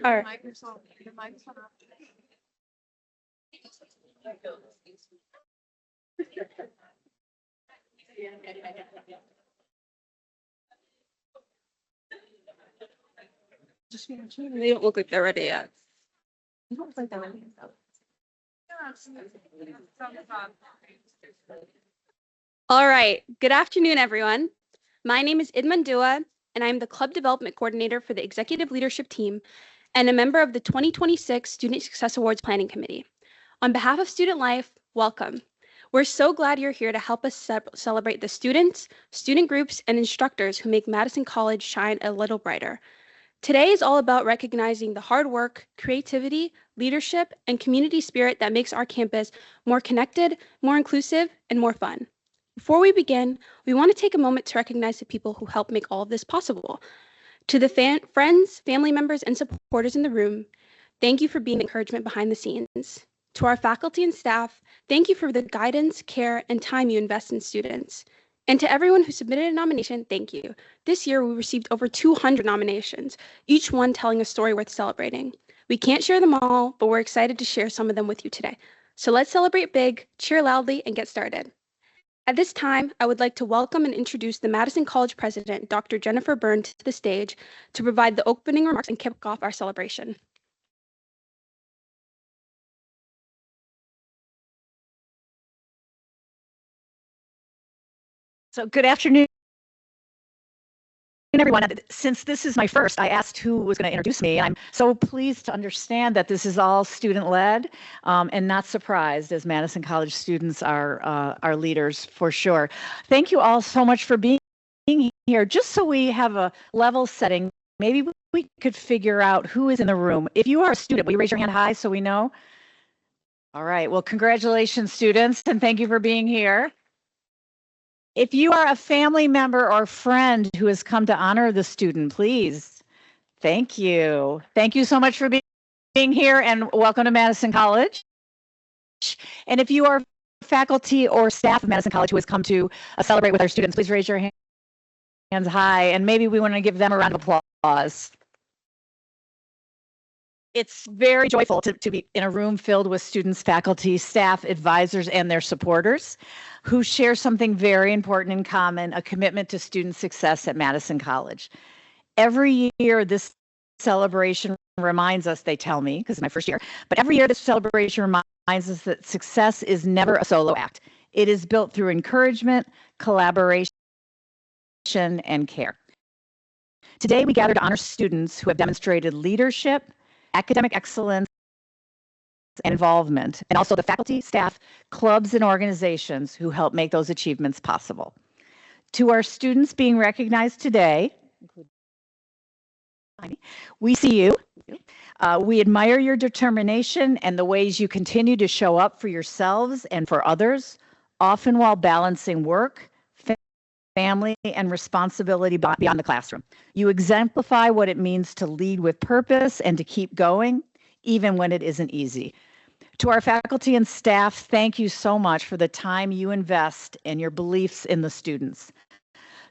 All right. They don't look like they're ready yet. They don't look like they're ready yet. All right. Good afternoon, everyone. My name is Idman Dua, and I'm the Club Development Coordinator for the Executive Leadership Team and a member of the 2026 Student Success Awards Planning Committee. On behalf of Student Life, welcome. We're so glad you're here to help us celebrate the students, student groups, and instructors who make Madison College shine a little brighter. Today is all about recognizing the hard work, creativity, leadership, and community spirit that makes our campus more connected, more inclusive, and more fun. Before we begin, we want to take a moment to recognize the people who help make all of this possible. To the friends, family members, and supporters in the room, thank you for being the encouragement behind the scenes. To our faculty and staff, thank you for the guidance, care, and time you invest in students. And to everyone who submitted a nomination, thank you. This year, we received over 200 nominations, each one telling a story worth celebrating. We can't share them all, but we're excited to share some of them with you today. So let's celebrate big, cheer loudly, and get started. At this time, I would like to welcome and introduce the Madison College President, Dr. Jennifer Berne, to the stage to provide the opening remarks and kick off our celebration. So good afternoon, everyone. Since this is my first, I asked who was going to introduce me. I'm so pleased to understand that this is all student-led and not surprised, as Madison College students are leaders for sure. Thank you all so much for being here. Just so we have a level setting, maybe we could figure out who is in the room. If you are a student, will you raise your hand high so we know? All right. Well, congratulations, students, and thank you for being here. If you are a family member or friend who has come to honor the student, please. Thank you. Thank you so much for being here, and welcome to Madison College. And if you are faculty or staff of Madison College who has come to celebrate with our students, please raise your hands high, and maybe we want to give them a round of applause. It's very joyful to be in a room filled with students, faculty, staff, advisors, and their supporters who share something very important in common, a commitment to student success at Madison College. Every year, this celebration reminds us, they tell me, because it's my first year, but every year this celebration reminds us that success is never a solo act. It is built through encouragement, collaboration, and care. Today, we gather to honor students who have demonstrated leadership, academic excellence, and involvement, and also the faculty, staff, clubs, and organizations who help make those achievements possible. To our students being recognized today, we see you. We admire your determination and the ways you continue to show up for yourselves and for others, often while balancing work, family, and responsibility beyond the classroom. You exemplify what it means to lead with purpose and to keep going, even when it isn't easy. To our faculty and staff, thank you so much for the time you invest and your beliefs in the students.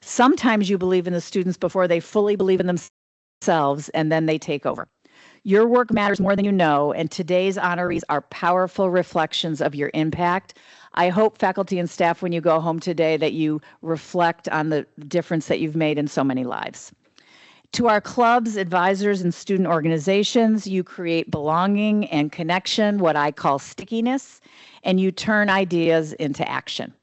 Sometimes you believe in the students before they fully believe in themselves, and then they take over. Your work matters more than you know, and today's honorees are powerful reflections of your impact. I hope faculty and staff, when you go home today, that you reflect on the difference that you've made in so many lives. To our clubs, advisors, and student organizations, you create belonging and connection, what I call stickiness, and you turn ideas into action.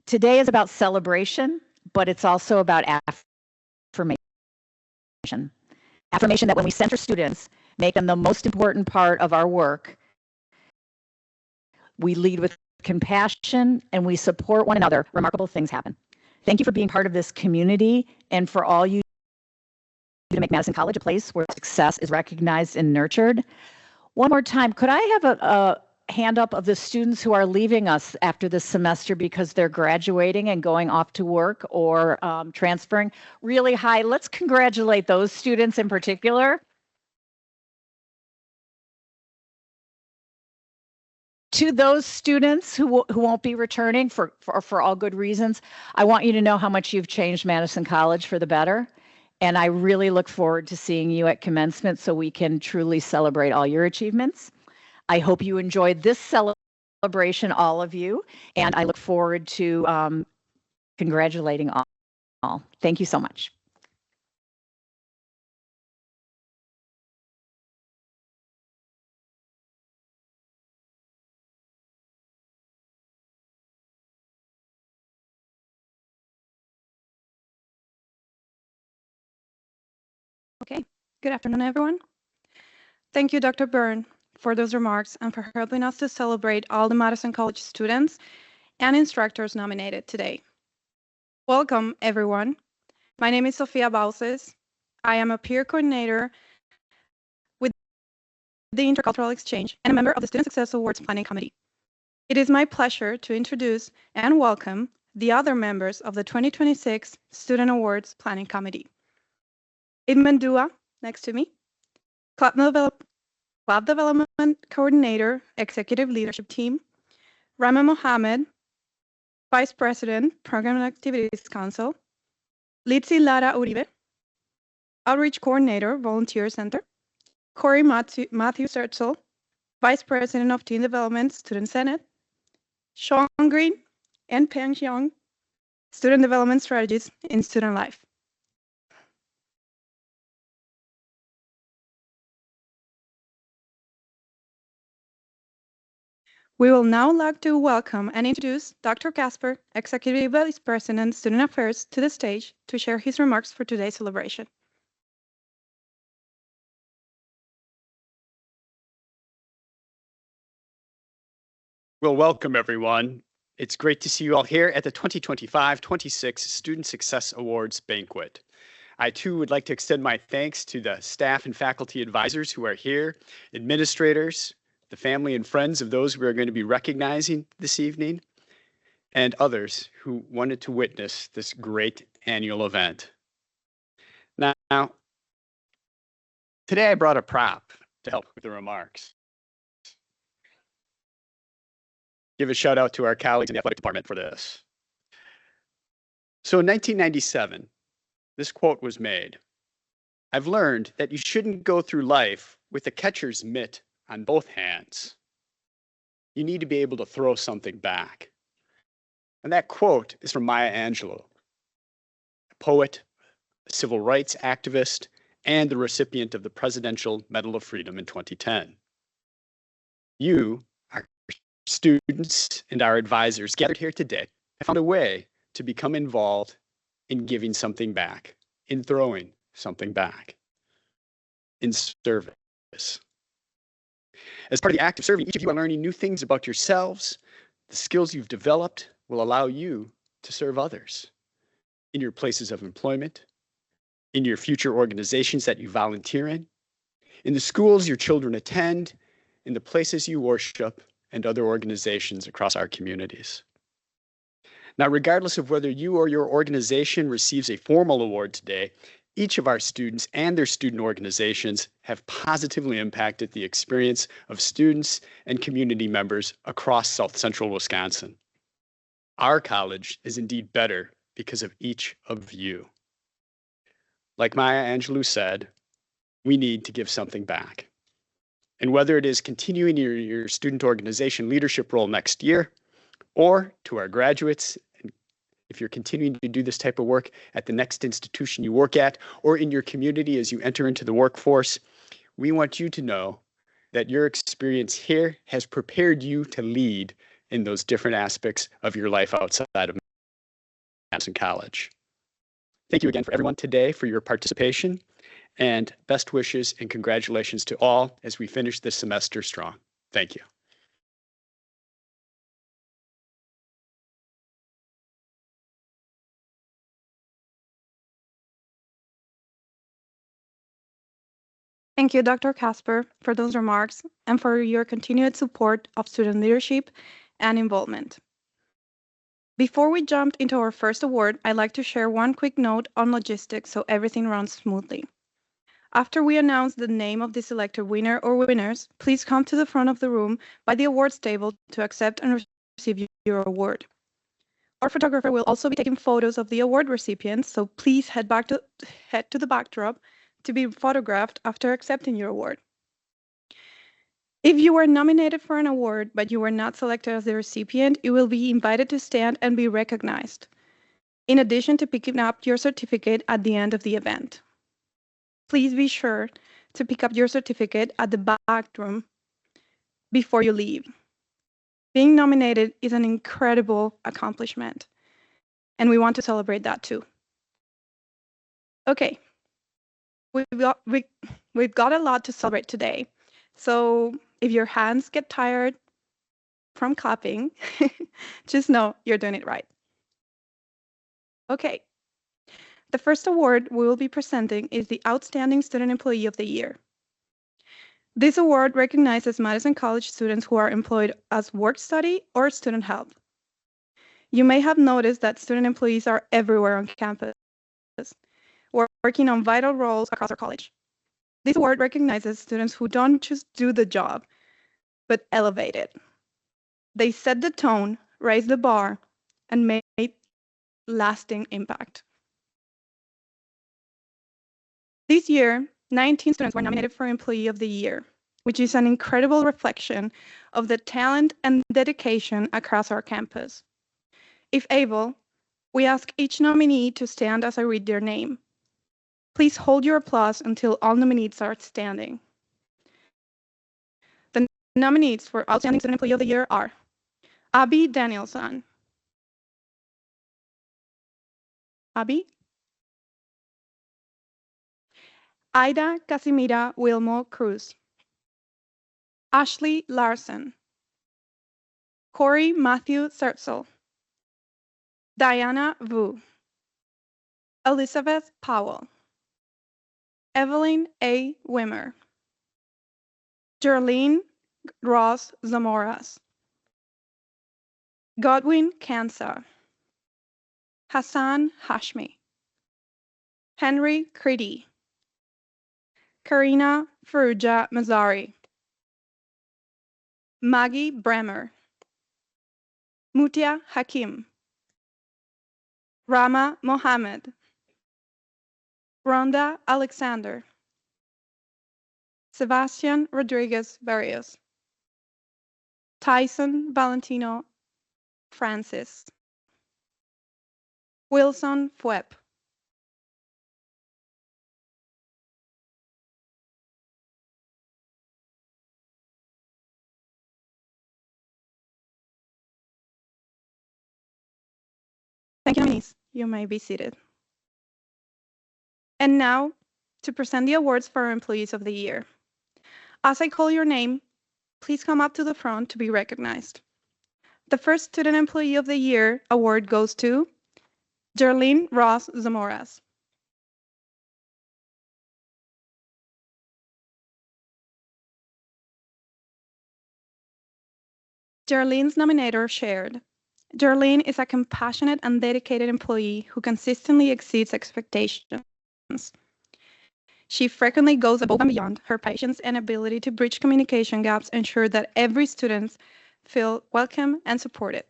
Today is about celebration, but it's also about affirmation. Affirmation that when we center students, make them the most important part of our work, we lead with compassion, and we support one another, remarkable things happen. Thank you for being part of this community and for all you do to make Madison College a place where success is recognized and nurtured. One more time, could I have a hand up of the students who are leaving us after this semester because they're graduating and going off to work or transferring? Really high. Let's congratulate those students in particular. to those students who won't be returning for all good reasons, I want you to know how much you've changed Madison College for the better. And I really look forward to seeing you at commencement so we can truly celebrate all your achievements. I hope you enjoyed this celebration, all of you, and I look forward to congratulating all. Thank you so much. Okay, good afternoon, everyone. Thank you, Dr. Berne, for those remarks and for helping us to celebrate all the Madison College students and instructors nominated today. Welcome, everyone. My name is Sofia Bauses. I am a peer coordinator with the Intercultural Exchange and a member of the Student Success Awards Planning Committee. It is my pleasure to introduce and welcome the other members of the 2026 Student Awards Planning Committee. Idman Dua, next to me, Club Development Coordinator, Executive Leadership Team, Rama Mohammed, Vice President, Program and Activities Council, Litsi Lara Uribe, Outreach Coordinator, Volunteer Center, Corey Matthew Sertzel, Vice President of Teen Development, Student Senate, Sean Green, and Peng Xiong, Student Development Strategies in Student Life. We will now like to welcome and introduce Dr. Casper, Executive Vice President, Student Affairs, to the stage to share his remarks for today's celebration. Well, welcome, everyone. It's great to see you all here at the 2025-26 Student Success Awards banquet. I, too, would like to extend my thanks to the staff and faculty advisors who are here, administrators, the family and friends of those we are going to be recognizing this evening, and others who wanted to witness this great annual event. Now, today I brought a prop to help with the remarks. Give a shout out to our colleagues in the athletic department for this. So in 1997, this quote was made. I've learned that you shouldn't go through life with a catcher's mitt on both hands. You need to be able to throw something back. And that quote is from Maya Angelou, a poet, a civil rights activist, and the recipient of the Presidential Medal of Freedom in 2010. You, our students and our advisors gathered here today, have found a way to become involved in giving something back, in throwing something back, in service. As part of the act of serving, each of you are learning new things about yourselves. The skills you've developed will allow you to serve others in your places of employment, in your future organizations that you volunteer in the schools your children attend, in the places you worship, and other organizations across our communities. Now, regardless of whether you or your organization receives a formal award today, each of our students and their student organizations have positively impacted the experience of students and community members across South Central Wisconsin. Our college is indeed better because of each of you. Like Maya Angelou said, we need to give something back. And whether it is continuing your student organization leadership role next year, or to our graduates, if you're continuing to do this type of work at the next institution you work at, or in your community as you enter into the workforce, we want you to know that your experience here has prepared you to lead in those different aspects of your life outside of Madison College. Thank you again for everyone today for your participation, and best wishes and congratulations to all as we finish this semester strong. Thank you. Thank you, Dr. Casper, for those remarks and for your continued support of student leadership and involvement. Before we jump into our first award, I'd like to share one quick note on logistics so everything runs smoothly. After we announce the name of the selected winner or winners, please come to the front of the room by the awards table to accept and receive your award. Our photographer will also be taking photos of the award recipients, so please head to the backdrop to be photographed after accepting your award. If you were nominated for an award but you were not selected as the recipient, you will be invited to stand and be recognized, in addition to picking up your certificate at the end of the event. Please be sure to pick up your certificate at the back room before you leave. Being nominated is an incredible accomplishment, and we want to celebrate that too. Okay, we've got a lot to celebrate today. So if your hands get tired from clapping, just know you're doing it right. Okay, the first award we will be presenting is the Outstanding Student Employee of the Year. This award recognizes Madison College students who are employed as work study or student help. You may have noticed that student employees are everywhere on campus, working on vital roles across our college. This award recognizes students who don't just do the job, but elevate it. They set the tone, raise the bar, and make lasting impact. This year, 19 students were nominated for Employee of the Year, which is an incredible reflection of the talent and dedication across our campus. If able, we ask each nominee to stand as I read their name. Please hold your applause until all nominees are standing. The nominees for Outstanding Student Employee of the Year are Abby Danielson. Abby? Aida Casimira Wilmo Cruz. Ashley Larson. Corey Matthew Sertzel. Diana Vu. Elizabeth Powell. Evelyn A. Wimmer. Jerlene Ross Zamoras. Godwin Kansa. Hassan Hashmi. Henry Creedy. Karina Faruja Mazari. Maggie Bremer. Mutia Hakim. Rama Mohammed. Rhonda Alexander. Sebastian Rodriguez Barrios. Tyson Valentino Francis. Wilson Fuep. Thank you, nominees. You may be seated. And now, to present the awards for our Employees of the Year. As I call your name, please come up to the front to be recognized. The first Student Employee of the Year award goes to Jerlene Ross Zamoras. Jerlene's nominator shared. Jerlene is a compassionate and dedicated employee who consistently exceeds expectations. She frequently goes above and beyond. Her patience and ability to bridge communication gaps ensure that every student feel welcome and supported.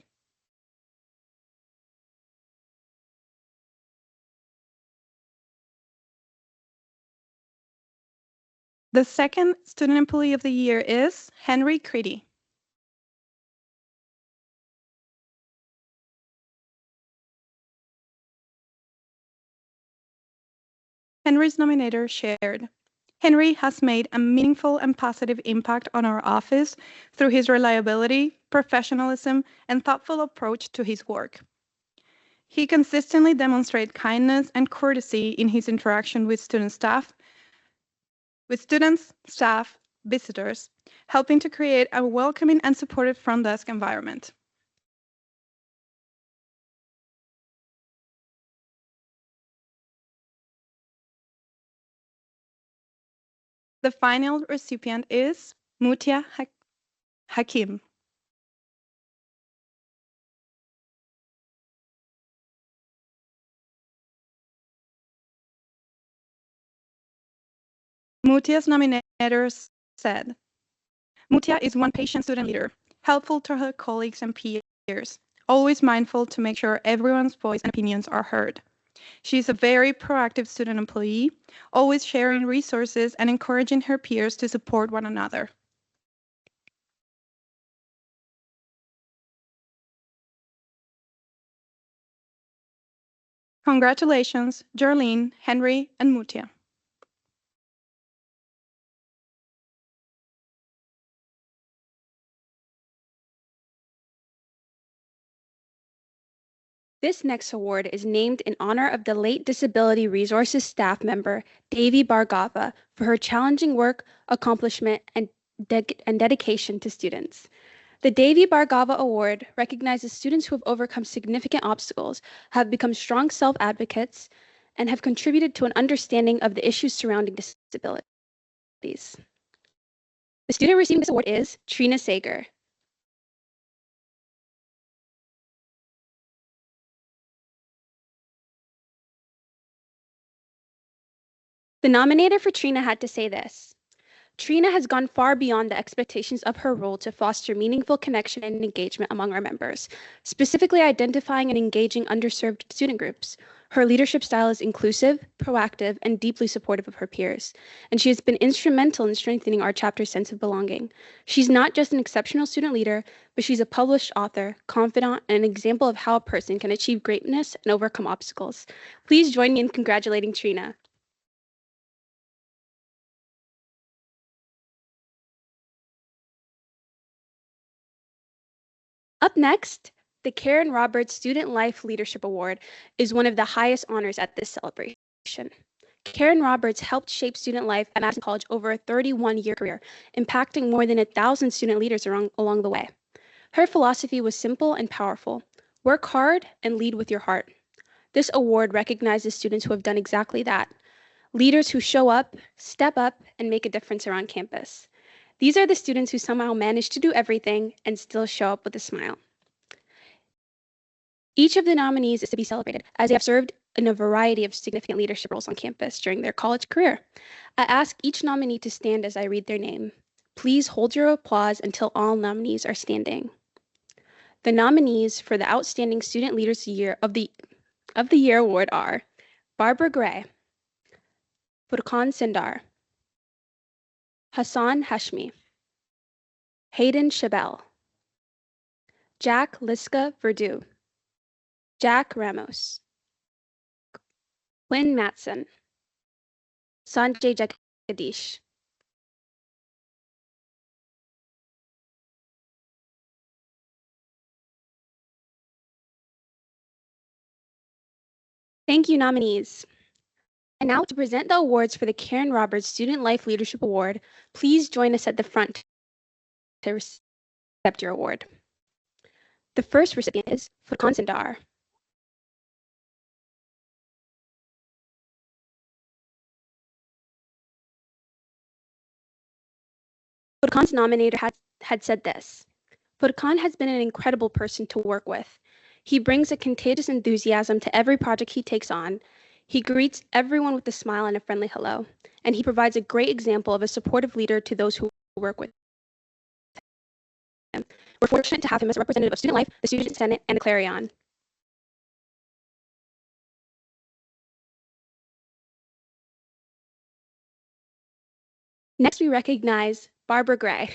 The second Student Employee of the Year is Henry Creedy. Henry's nominator shared. Henry has made a meaningful and positive impact on our office through his reliability, professionalism, and thoughtful approach to his work. He consistently demonstrates kindness and courtesy in his interaction with students, staff, visitors, helping to create a welcoming and supportive front desk environment. The final recipient is Mutia Hakim. Mutia's nominators said, Mutia is one patient student leader, helpful to her colleagues and peers, always mindful to make sure everyone's voice and opinions are heard. She's a very proactive student employee, always sharing resources and encouraging her peers to support one another. Congratulations, Jarlene, Henry, and Mutia. This next award is named in honor of the late Disability Resources staff member, Devi Bhargava, for her challenging work, accomplishment, and dedication to students. The Devi Bhargava Award recognizes students who have overcome significant obstacles, have become strong self-advocates, and have contributed to an understanding of the issues surrounding disabilities. The student receiving this award is Trina Sager. The nominator for Trina had to say this: Trina has gone far beyond the expectations of her role to foster meaningful connection and engagement among our members, specifically identifying and engaging underserved student groups. Her leadership style is inclusive, proactive, and deeply supportive of her peers, and she has been instrumental in strengthening our chapter's sense of belonging. She's not just an exceptional student leader, but she's a published author, confidant, and an example of how a person can achieve greatness and overcome obstacles. Please join me in congratulating Trina. Up next, the Karen Roberts Student Life Leadership Award is one of the highest honors at this celebration. Karen Roberts helped shape student life at Madison College over a 31-year career, impacting more than 1,000 student leaders along the way. Her philosophy was simple and powerful: work hard and lead with your heart. This award recognizes students who have done exactly that: leaders who show up, step up, and make a difference around campus. These are the students who somehow manage to do everything and still show up with a smile. Each of the nominees is to be celebrated, as they have served in a variety of significant leadership roles on campus during their college career. I ask each nominee to stand as I read their name. Please hold your applause until all nominees are standing. The nominees for the Outstanding Student Leaders of the Year Award are Barbara Gray, Furkan Sindar, Hassan Hashmi, Hayden Chabel, Jack Liska Verdu, Jack Ramos, Quinn Matson, Sanjay Jagadish. Thank you, nominees. And now to present the awards for the Karen Roberts Student Life Leadership Award, please join us at the front to accept your award. The first recipient is Furkan Sindar. Furkan's nominator had said this: Furkan has been an incredible person to work with. He brings a contagious enthusiasm to every project he takes on. He greets everyone with a smile and a friendly hello, and he provides a great example of a supportive leader to those who work with him. We're fortunate to have him as a representative of Student Life, the Student Senate, and the Clarion. Next, we recognize Barbara Gray.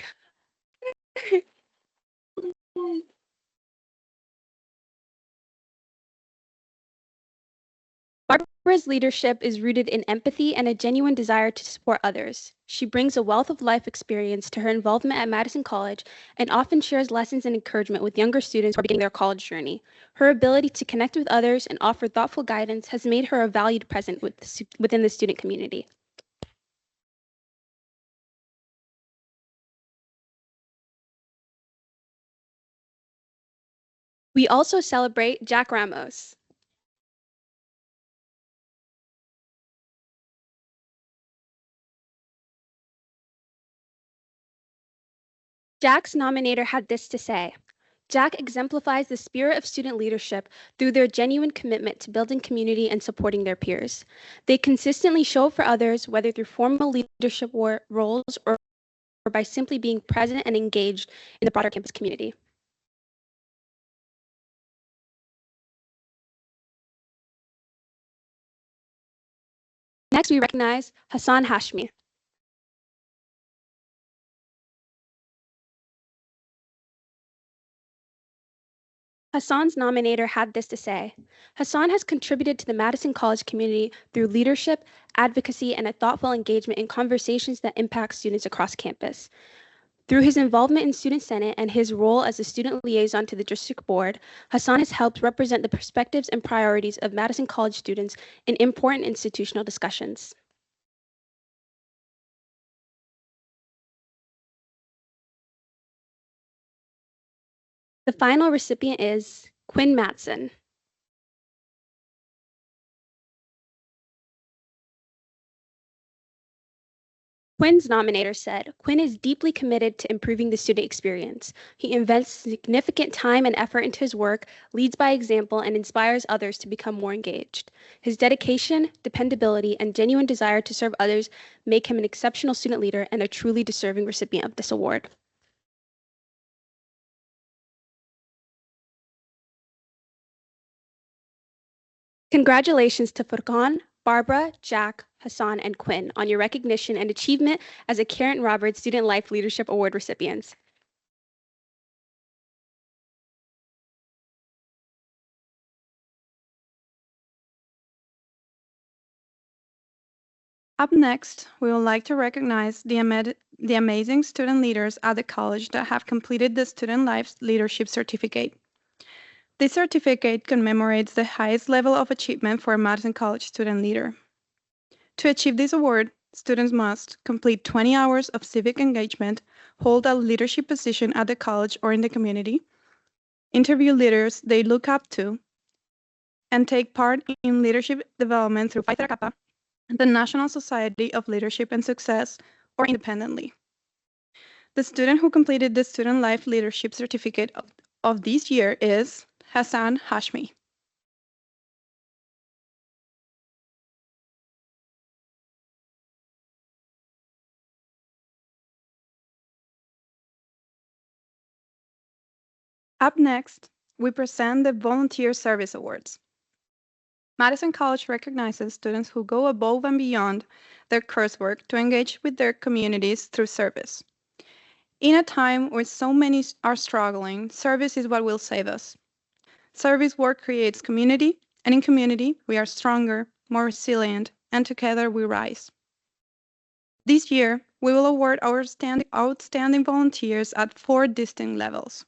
Barbara's leadership is rooted in empathy and a genuine desire to support others. She brings a wealth of life experience to her involvement at Madison College and often shares lessons and encouragement with younger students who are beginning their college journey. Her ability to connect with others and offer thoughtful guidance has made her a valued presence within the student community. We also celebrate Jack Ramos. Jack's nominator had this to say: Jack exemplifies the spirit of student leadership through their genuine commitment to building community and supporting their peers. They consistently show up for others, whether through formal leadership roles or by simply being present and engaged in the broader campus community. Next, we recognize Hassan Hashmi. Hassan's nominator had this to say: Hassan has contributed to the Madison College community through leadership, advocacy, and a thoughtful engagement in conversations that impact students across campus. Through his involvement in Student Senate and his role as a student liaison to the district board, Hassan has helped represent the perspectives and priorities of Madison College students in important institutional discussions. The final recipient is Quinn Matson. Quinn's nominator said, Quinn is deeply committed to improving the student experience. He invests significant time and effort into his work, leads by example, and inspires others to become more engaged. His dedication, dependability, and genuine desire to serve others make him an exceptional student leader and a truly deserving recipient of this award. Congratulations to Furqan, Barbara, Jack, Hassan, and Quinn on your recognition and achievement as a Karen Roberts Student Life Leadership Award recipients. Up next, we would like to recognize the amazing student leaders at the college that have completed the Student Life Leadership Certificate. This certificate commemorates the highest level of achievement for a Madison College student leader. To achieve this award, students must complete 20 hours of civic engagement, hold a leadership position at the college or in the community, interview leaders they look up to, and take part in leadership development through Phi Theta Kappa, the National Society of Leadership and Success, or independently. The student who completed the Student Life Leadership Certificate of this year is Hassan Hashmi. Up next, we present the Volunteer Service Awards. Madison College recognizes students who go above and beyond their coursework to engage with their communities through service. In a time where so many are struggling, service is what will save us. Service work creates community, and in community, we are stronger, more resilient, and together we rise. This year, we will award outstanding volunteers at 4 distinct levels: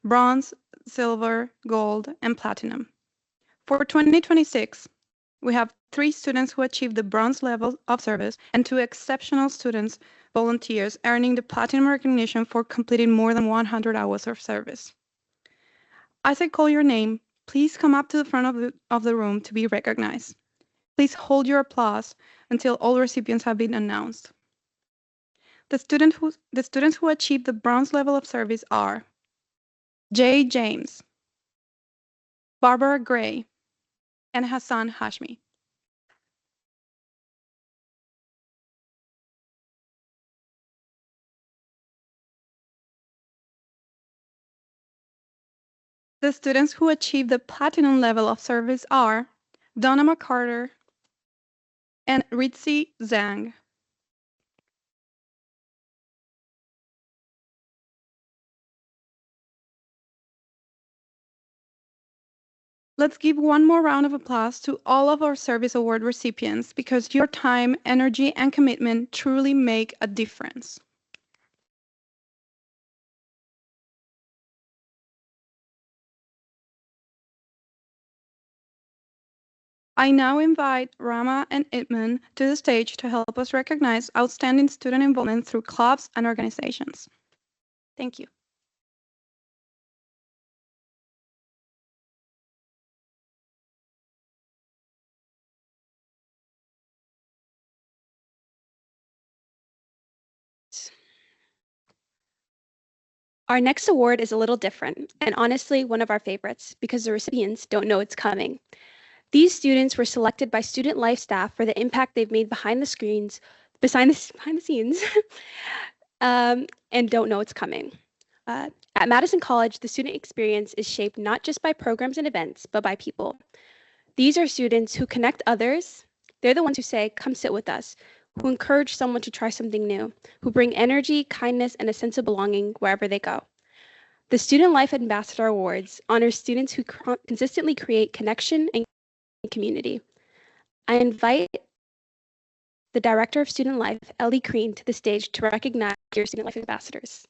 bronze, silver, gold, and platinum. For 2026, we have 3 students who achieved the bronze level of service and 2 exceptional students, volunteers, earning the platinum recognition for completing more than 100 hours of service. As I call your name, please come up to the front of the room to be recognized. Please hold your applause until all recipients have been announced. The students who achieved the bronze level of service are Jay James, Barbara Gray, and Hassan Hashmi. The students who achieved the platinum level of service are Donna McCarter and Ritzi Zhang. Let's give one more round of applause to all of our service award recipients because your time, energy, and commitment truly make a difference. I now invite Rama and Itman to the stage to help us recognize outstanding student involvement through clubs and organizations. Thank you. Our next award is a little different, and honestly, one of our favorites, because the recipients don't know it's coming. These students were selected by student life staff for the impact they've made behind the scenes, and don't know it's coming. At Madison College, the student experience is shaped not just by programs and events, but by people. These are students who connect others. They're the ones who say, come sit with us, who encourage someone to try something new, who bring energy, kindness, and a sense of belonging wherever they go. The Student Life Ambassador Awards honors students who consistently create connection and community. I invite the Director of Student Life, Ellie Crean, to the stage to recognize your Student Life Ambassadors.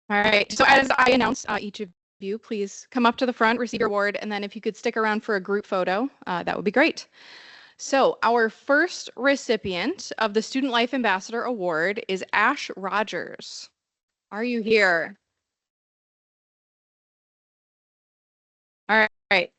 All right, so as I announce, each of you, please come up to the front, receive your award, and then if you could stick around for a group photo, that would be great. So our first recipient of the Student Life Ambassador Award is Ash Rogers. Are you here? All right.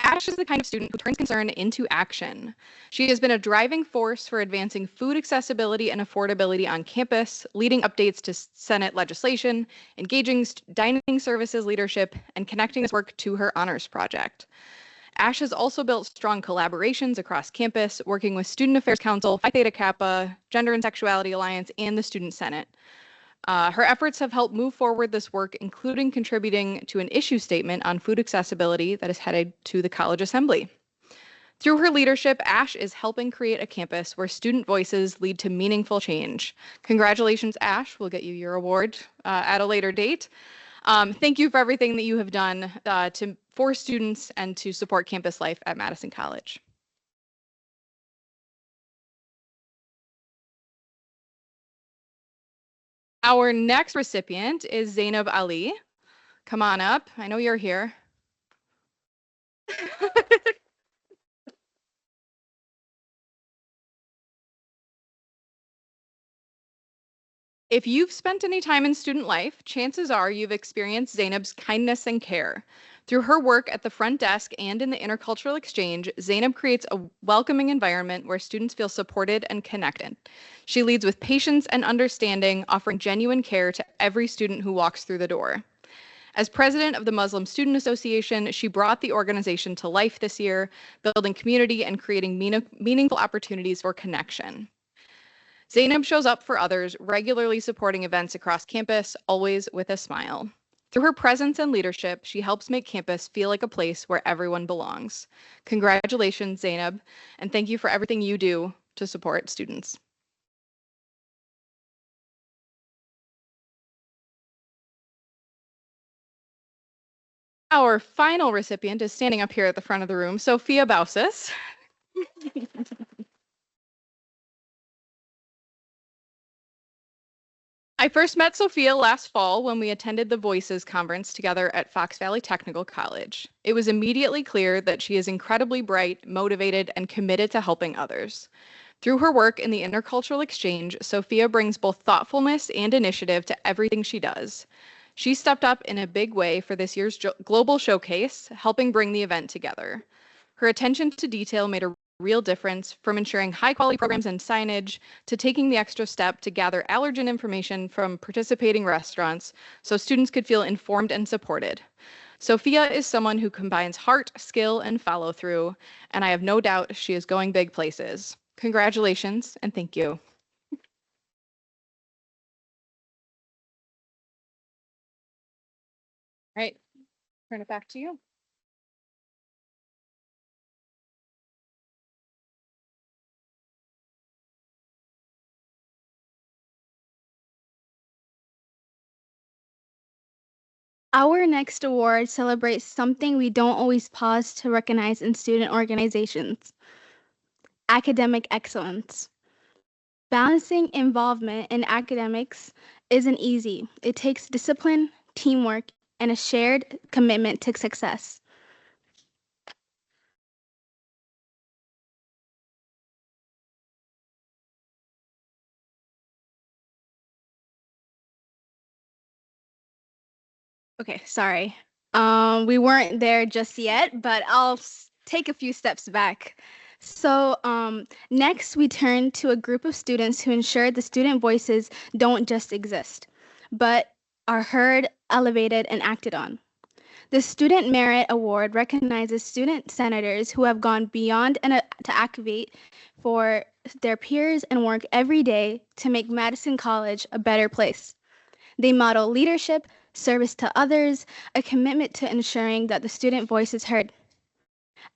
Ash is the kind of student who turns concern into action. She has been a driving force for advancing food accessibility and affordability on campus, leading updates to Senate legislation, engaging dining services leadership, and connecting this work to her honors project. Ash has also built strong collaborations across campus, working with Student Affairs Council, Phi Theta Kappa, Gender and Sexuality Alliance, and the Student Senate. Her efforts have helped move forward this work, including contributing to an issue statement on food accessibility that is headed to the College Assembly. Through her leadership, Ash is helping create a campus where student voices lead to meaningful change. Congratulations, Ash. We'll get you your award at a later date. Thank you for everything that you have done for students and to support campus life at Madison College. Our next recipient is Zainab Ali. Come on up. I know you're here. If you've spent any time in student life, chances are you've experienced Zainab's kindness and care. Through her work at the front desk and in the intercultural exchange, Zainab creates a welcoming environment where students feel supported and connected. She leads with patience and understanding, offering genuine care to every student who walks through the door. As president of the Muslim Student Association, she brought the organization to life this year, building community and creating meaningful opportunities for connection. Zainab shows up for others, regularly supporting events across campus, always with a smile. Through her presence and leadership, she helps make campus feel like a place where everyone belongs. Congratulations, Zainab, and thank you for everything you do to support students. Our final recipient is standing up here at the front of the room, Sophia Bausis. I first met Sophia last fall when we attended the Voices conference together at Fox Valley Technical College. It was immediately clear that she is incredibly bright, motivated, and committed to helping others. Through her work in the intercultural exchange, Sophia brings both thoughtfulness and initiative to everything she does. She stepped up in a big way for this year's global showcase, helping bring the event together. Her attention to detail made a real difference, from ensuring high-quality programs and signage to taking the extra step to gather allergen information from participating restaurants so students could feel informed and supported. Sophia is someone who combines heart, skill, and follow-through, and I have no doubt she is going big places. Congratulations, and thank you. All right, turn it back to you. Our next award celebrates something we don't always pause to recognize in student organizations: academic excellence. Balancing involvement in academics isn't easy. It takes discipline, teamwork, and a shared commitment to success. Okay, sorry. We weren't there just yet, but I'll take a few steps back. So next, we turn to a group of students who ensure the student voices don't just exist, but are heard, elevated, and acted on. The Student Merit Award recognizes student senators who have gone beyond and to advocate for their peers and work every day to make Madison College a better place. They model leadership, service to others, a commitment to ensuring that the student voice is heard.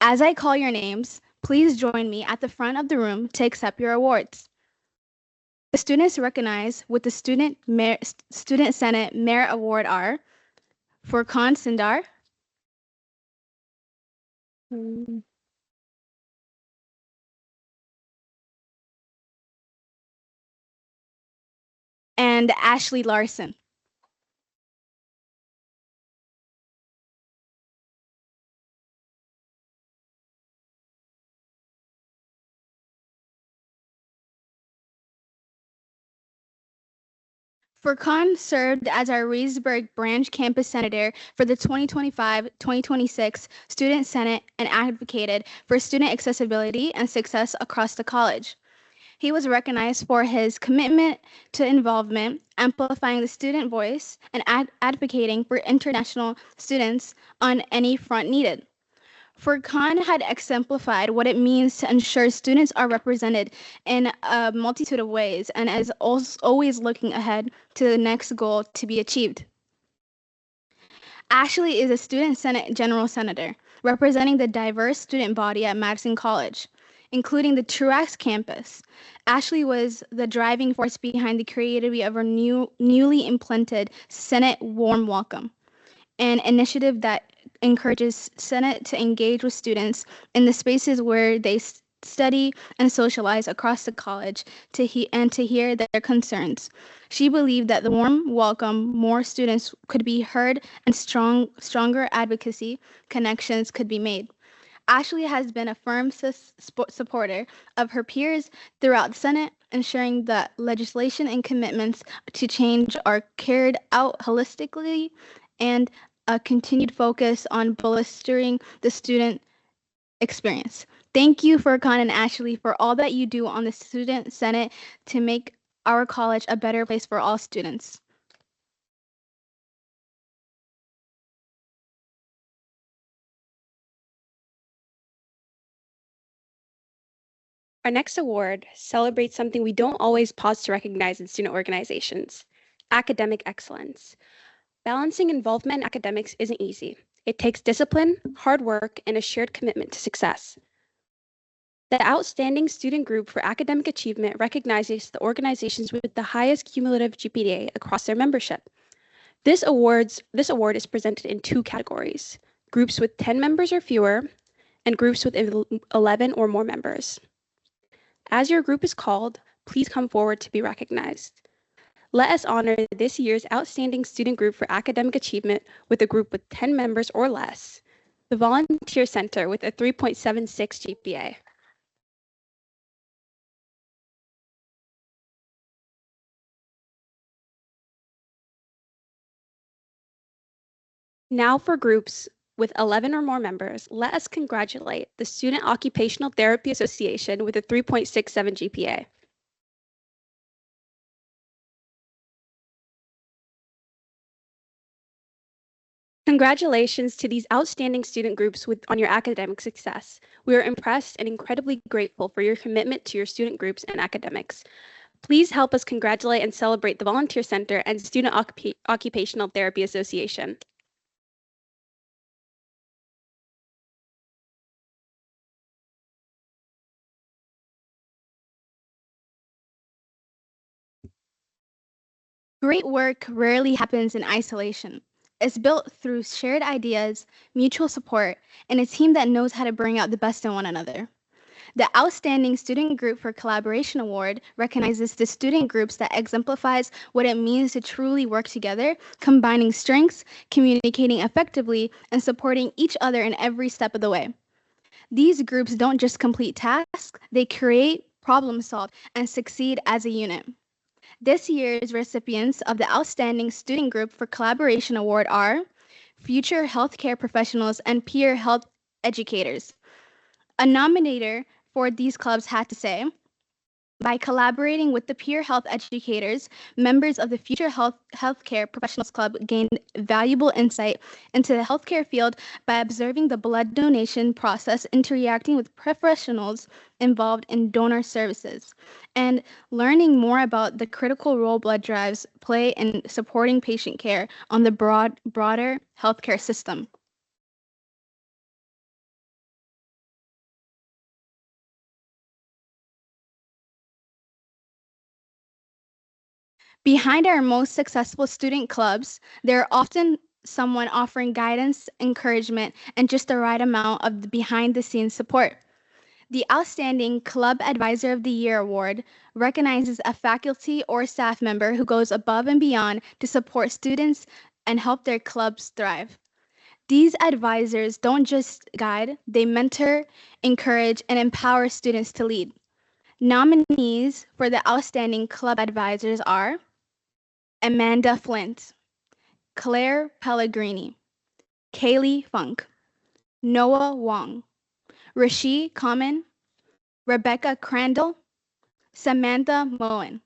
As I call your names, please join me at the front of the room to accept your awards. The students recognized with the Student Senate Merit Award are Furkan Sindar, and Ashley Larson. Furkan served as our Reedsburg branch campus senator for the 2025-2026 Student Senate and advocated for student accessibility and success across the college. He was recognized for his commitment to involvement, amplifying the student voice, and advocating for international students on any front needed. Furkan had exemplified what it means to ensure students are represented in a multitude of ways and is always looking ahead to the next goal to be achieved. Ashley is a Student Senate General Senator, representing the diverse student body at Madison College, including the Truax campus. Ashley was the driving force behind the creativity of our newly implemented Senate Warm Welcome, an initiative that encourages Senate to engage with students in the spaces where they study and socialize across the college to hear their concerns. She believed that the warm welcome, more students could be heard, and stronger advocacy connections could be made. Ashley has been a firm supporter of her peers throughout the Senate, ensuring that legislation and commitments to change are carried out holistically, and a continued focus on bolstering the student experience. Thank you, Furkan and Ashley, for all that you do on the Student Senate to make our college a better place for all students. Our next award celebrates something we don't always pause to recognize in student organizations: academic excellence. Balancing involvement in academics isn't easy. It takes discipline, hard work, and a shared commitment to success. The Outstanding Student Group for Academic Achievement recognizes the organizations with the highest cumulative GPA across their membership. This award is presented in two categories: groups with 10 members or fewer, and groups with 11 or more members. As your group is called, please come forward to be recognized. Let us honor this year's Outstanding Student Group for Academic Achievement with a group with 10 members or less, the Volunteer Center with a 3.76 GPA. Now for groups with 11 or more members, let us congratulate the Student Occupational Therapy Association with a 3.67 GPA. Congratulations to these outstanding student groups on your academic success. We are impressed and incredibly grateful for your commitment to your student groups and academics. Please help us congratulate and celebrate the Volunteer Center and Student Occupational Therapy Association. Great work rarely happens in isolation. It's built through shared ideas, mutual support, and a team that knows how to bring out the best in one another. The Outstanding Student Group for Collaboration Award recognizes the student groups that exemplifies what it means to truly work together, combining strengths, communicating effectively, and supporting each other in every step of the way. These groups don't just complete tasks, they create, problem solve, and succeed as a unit. This year's recipients of the Outstanding Student Group for Collaboration Award are future healthcare professionals and peer health educators. A nominator for these clubs had to say. By collaborating with the peer health educators, members of the Future Healthcare Professionals Club gained valuable insight into the healthcare field by observing the blood donation process, interacting with professionals involved in donor services, and learning more about the critical role blood drives play in supporting patient care on the broader healthcare system. Behind our most successful student clubs, there are often someone offering guidance, encouragement, and just the right amount of the behind the scenes support. The Outstanding Club Advisor of the Year award recognizes a faculty or staff member who goes above and beyond to support students and help their clubs thrive. These advisors don't just guide, they mentor, encourage, and empower students to lead. Nominees for the Outstanding Club Advisors are Amanda Flint, Claire Pellegrini, Kaylee Funk, Noah Wong, Rishi Kamen, Rebecca Crandall, Samantha Moen.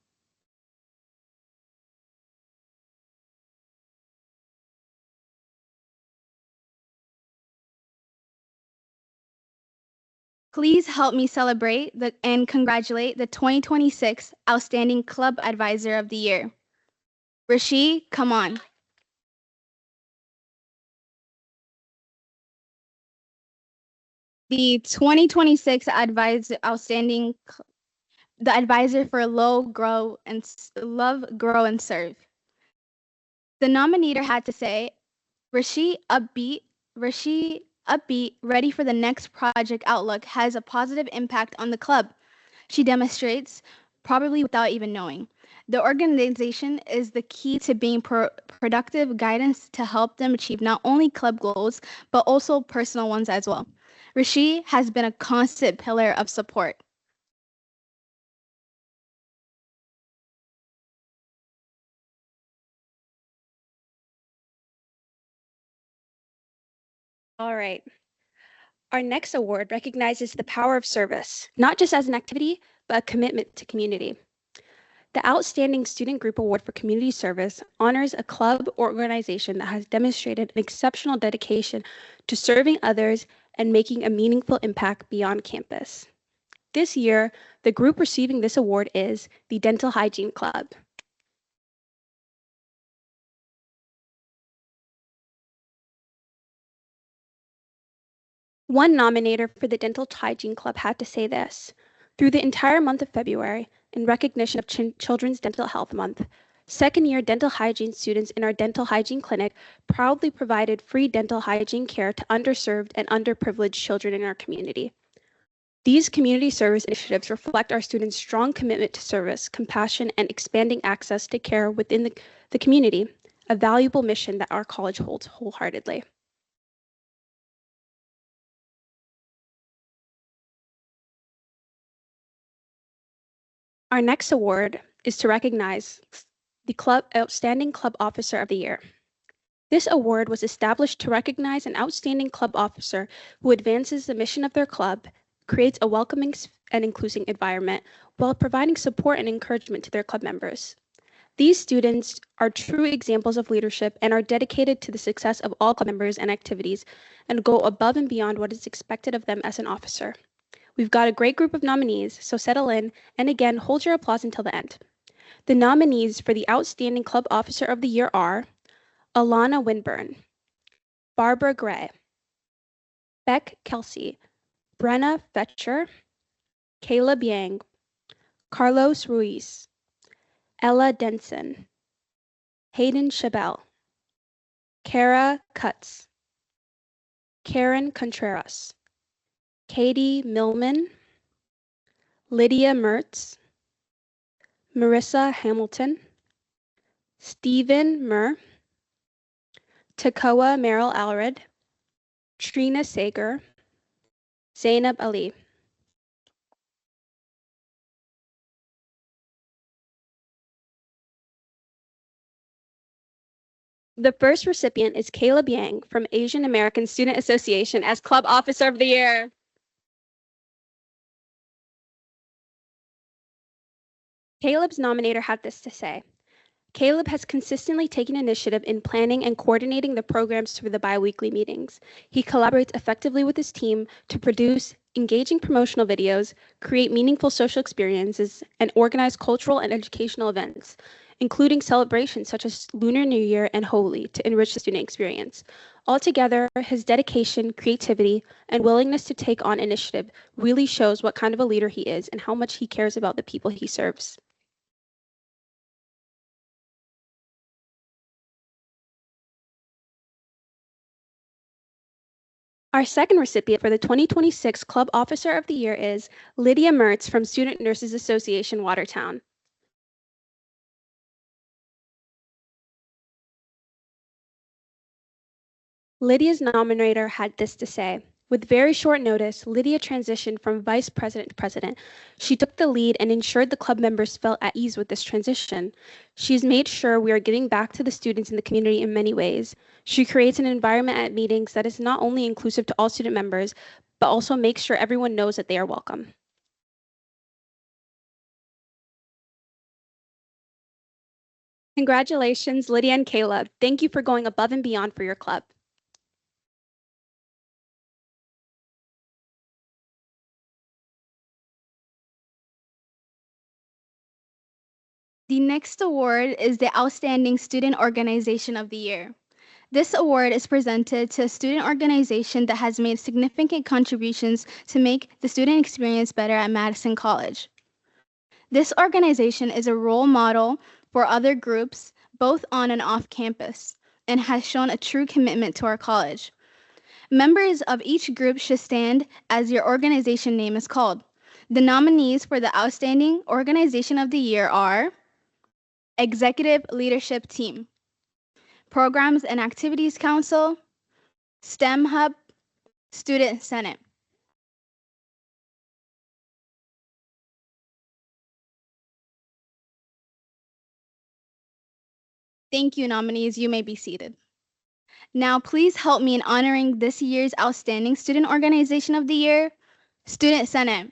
Please help me celebrate and congratulate the 2026 Outstanding Club Advisor of the Year. Rishi, come on. The 2026 Outstanding, the advisor for Love, Grow, and Serve. The nominator had to say, Rishi, upbeat, ready for the next project outlook, has a positive impact on the club. She demonstrates, probably without even knowing. The organization is the key to being productive guidance to help them achieve not only club goals, but also personal ones as well. Rishi has been a constant pillar of support. All right. Our next award recognizes the power of service, not just as an activity, but a commitment to community. The Outstanding Student Group Award for Community Service honors a club or organization that has demonstrated an exceptional dedication to serving others and making a meaningful impact beyond campus. This year, the group receiving this award is the Dental Hygiene Club. One nominator for the Dental Hygiene Club had to say this: through the entire month of February, in recognition of Children's Dental Health Month, second-year dental hygiene students in our dental hygiene clinic proudly provided free dental hygiene care to underserved and underprivileged children in our community. These community service initiatives reflect our students' strong commitment to service, compassion, and expanding access to care within the community, a valuable mission that our college holds wholeheartedly. Our next award is to recognize the Outstanding Club Officer of the Year. This award was established to recognize an outstanding club officer who advances the mission of their club, creates a welcoming and inclusive environment, while providing support and encouragement to their club members. These students are true examples of leadership and are dedicated to the success of all club members and activities, and go above and beyond what is expected of them as an officer. We've got a great group of nominees, so settle in, and again, hold your applause until the end. The nominees for the Outstanding Club Officer of the Year are Alana Winburn, Barbara Gray, Beck Kelsey, Brenna Fetcher, Caleb Yang, Carlos Ruiz, Ella Denson, Hayden Chabelle, Kara Cutts, Karen Contreras, Katie Millman, Lydia Mertz, Marissa Hamilton, Stephen Murr, Takoa Merrill Alred, Trina Sager, Zainab Ali. The first recipient is Caleb Yang from Asian American Student Association as Club Officer of the Year. Caleb's nominator had this to say. Caleb has consistently taken initiative in planning and coordinating the programs for the biweekly meetings. He collaborates effectively with his team to produce engaging promotional videos, create meaningful social experiences, and organize cultural and educational events, including celebrations such as Lunar New Year and Holi to enrich the student experience. Altogether, his dedication, creativity, and willingness to take on initiative really shows what kind of a leader he is and how much he cares about the people he serves. Our second recipient for the 2026 Club Officer of the Year is Lydia Mertz from Student Nurses Association, Watertown. Lydia's nominator had this to say. With very short notice, Lydia transitioned from vice president to president. She took the lead and ensured the club members felt at ease with this transition. She's made sure we are giving back to the students in the community in many ways. She creates an environment at meetings that is not only inclusive to all student members, but also makes sure everyone knows that they are welcome. Congratulations, Lydia and Caleb. Thank you for going above and beyond for your club. The next award is the Outstanding Student Organization of the Year. This award is presented to a student organization that has made significant contributions to make the student experience better at Madison College. This organization is a role model for other groups, both on and off campus, and has shown a true commitment to our college. Members of each group should stand as your organization name is called. The nominees for the Outstanding Organization of the Year are Executive Leadership Team, Programs and Activities Council, STEM Hub, Student Senate. Thank you, nominees. You may be seated. Now, please help me in honoring this year's Outstanding Student Organization of the Year, Student Senate.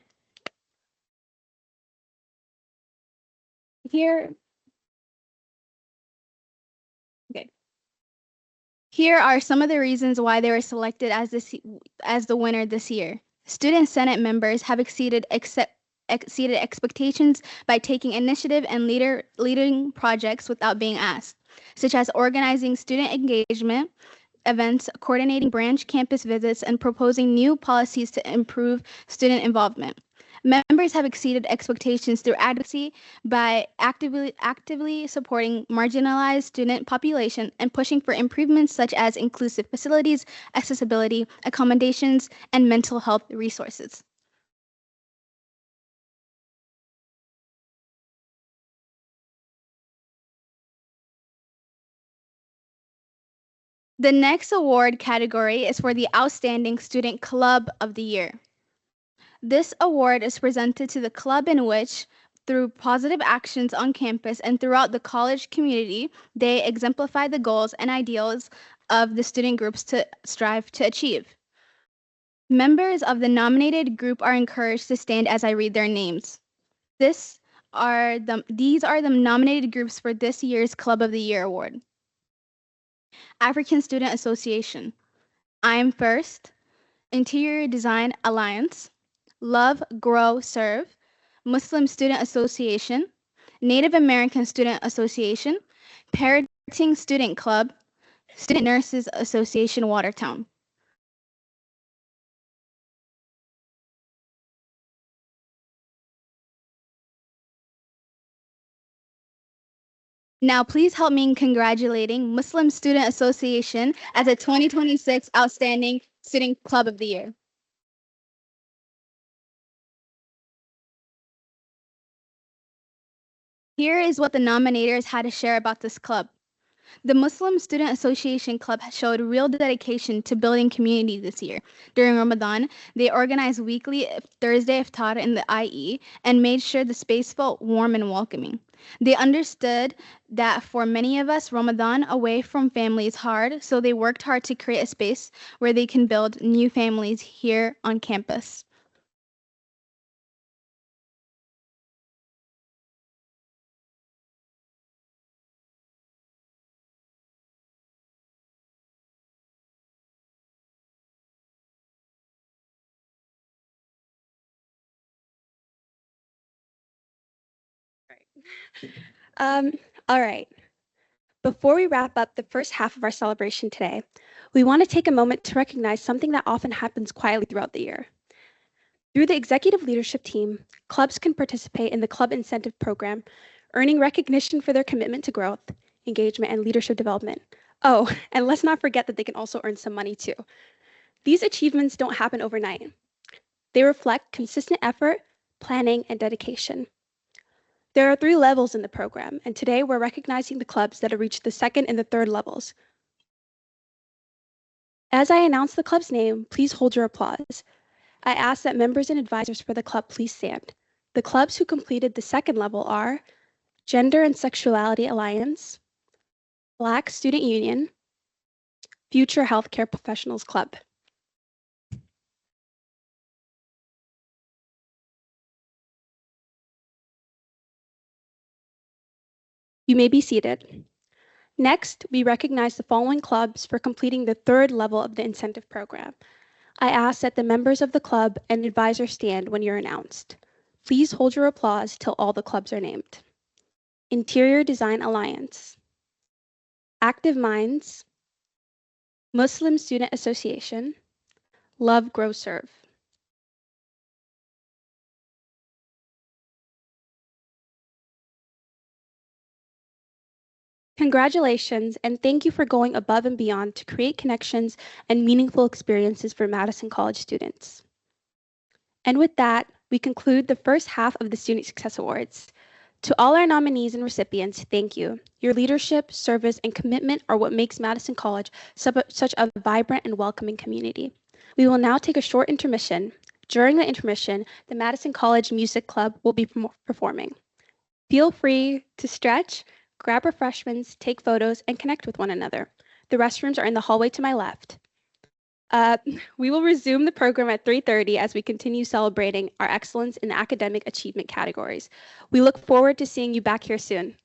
Here are some of the reasons why they were selected as the winner this year. Student Senate members have exceeded expectations by taking initiative and leading projects without being asked, such as organizing student engagement events, coordinating branch campus visits, and proposing new policies to improve student involvement. Members have exceeded expectations through advocacy by actively supporting marginalized student population and pushing for improvements such as inclusive facilities, accessibility, accommodations, and mental health resources. The next award category is for the Outstanding Student Club of the Year. This award is presented to the club in which, through positive actions on campus and throughout the college community, they exemplify the goals and ideals of the student groups to strive to achieve. Members of the nominated group are encouraged to stand as I read their names. These are the nominated groups for this year's Club of the Year award. African Student Association, I'm First, Interior Design Alliance, Love, Grow, Serve, Muslim Student Association, Native American Student Association, Parenting Student Club, Student Nurses Association, Watertown. Now, please help me in congratulating Muslim Student Association as a 2026 Outstanding Student Club of the Year. Here is what the nominators had to share about this club. The Muslim Student Association Club showed real dedication to building community this year. During Ramadan, they organized weekly Thursday iftar in the IE and made sure the space felt warm and welcoming. They understood that for many of us, Ramadan away from family is hard, so they worked hard to create a space where they can build new families here on campus. All right. Before we wrap up the first half of our celebration today, we want to take a moment to recognize something that often happens quietly throughout the year. Through the executive leadership team, clubs can participate in the club incentive program, earning recognition for their commitment to growth, engagement, and leadership development. Oh, and let's not forget that they can also earn some money too. These achievements don't happen overnight. They reflect consistent effort, planning, and dedication. There are 3 levels in the program, and today we're recognizing the clubs that have reached the 2nd and the 3rd levels. As I announce the club's name, please hold your applause. I ask that members and advisors for the club please stand. The clubs who completed the 2nd level are Gender and Sexuality Alliance, Black Student Union, Future Healthcare Professionals Club. You may be seated. Next, we recognize the following clubs for completing the 3rd level of the incentive program. I ask that the members of the club and advisors stand when you're announced. Please hold your applause till all the clubs are named. Interior Design Alliance, Active Minds, Muslim Student Association, Love Grow Serve. Congratulations, and thank you for going above and beyond to create connections and meaningful experiences for Madison College students. And with that, we conclude the first half of the Student Success Awards. To all our nominees and recipients, thank you. Your leadership, service, and commitment are what makes Madison College such a vibrant and welcoming community. We will now take a short intermission. During the intermission, the Madison College Music Club will be performing. Feel free to stretch, grab refreshments, take photos, and connect with one another. The restrooms are in the hallway to my left. We will resume the program at 3:30 as we continue celebrating our excellence in the academic achievement categories. We look forward to seeing you back here soon.